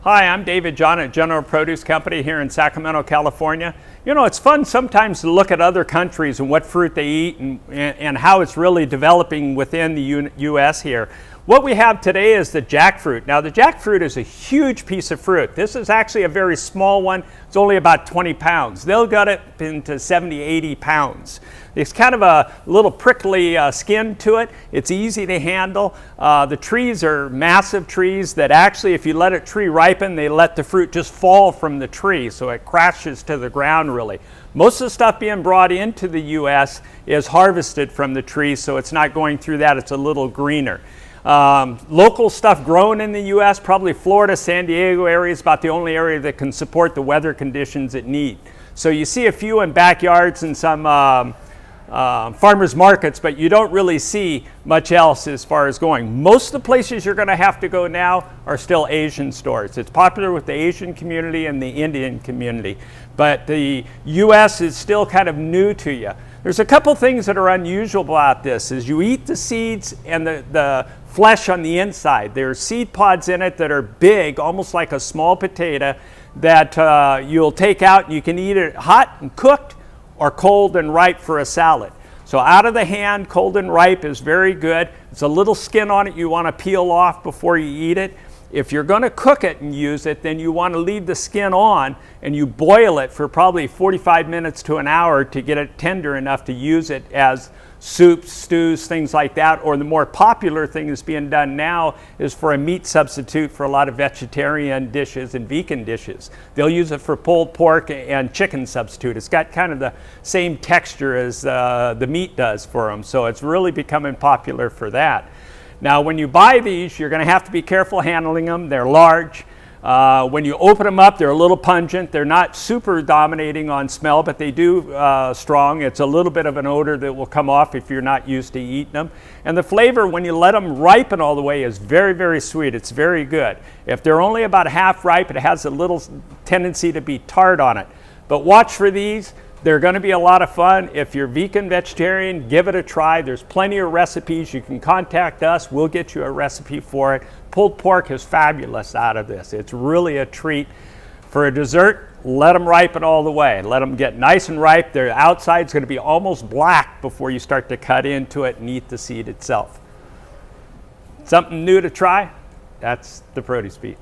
Hi, I'm David John at General Produce Company here in Sacramento, California. You know, it's fun sometimes to look at other countries and what fruit they eat and how it's really developing within the U.S. here. What we have today is the jackfruit. Now, the jackfruit is a huge piece of fruit. This is actually a very small one. It's only about 20 pounds. They'll get it into 70, 80 pounds. It's kind of a little prickly skin to it. It's easy to handle. The trees are massive trees that actually, if you let a tree ripen, they let the fruit just fall from the tree, so it crashes to the ground really. Most of the stuff being brought into the U.S. is harvested from the tree, so it's not going through that. It's a little greener. Local stuff grown in the U.S., probably Florida, San Diego area is about the only area that can support the weather conditions it needs. So you see a few in backyards and some farmers markets, but you don't really see much else as far as going. Most of the places you're going to have to go now are still Asian stores. It's popular with the Asian community and the Indian community, but the U.S. is still kind of new to you. There's a couple things that are unusual about this. Is you eat the seeds and the flesh on the inside. There's seed pods in it that are big, almost like a small potato, that you'll take out and you can eat it hot and cooked or cold and ripe for a salad. So out of the hand, cold and ripe is very good. It's a little skin on it you want to peel off before you eat it. If you're going to cook it and use it, then you want to leave the skin on and you boil it for probably 45 minutes to an hour to get it tender enough to use it as soups, stews, things like that. Or the more popular thing that's being done now is for a meat substitute for a lot of vegetarian dishes and vegan dishes. They'll use it for pulled pork and chicken substitute. It's got kind of the same texture as the meat does for them. So it's really becoming popular for that. Now, when you buy these, you're going to have to be careful handling them. They're large. When you open them up, they're a little pungent. They're not super dominating on smell, but they do strong. It's a little bit of an odor that will come off if you're not used to eating them. And the flavor, when you let them ripen all the way, is very, very sweet. It's very good. If they're only about half ripe, it has a little tendency to be tart on it. But watch for these. They're going to be a lot of fun. If you're vegan, vegetarian, give it a try. There's plenty of recipes. You can contact us. We'll get you a recipe for it. Pulled pork is fabulous out of this. It's really a treat. For a dessert, let them ripen all the way. Let them get nice and ripe. Their outside's going to be almost black before you start to cut into it and eat the seed itself. Something new to try? That's the Produce Beat.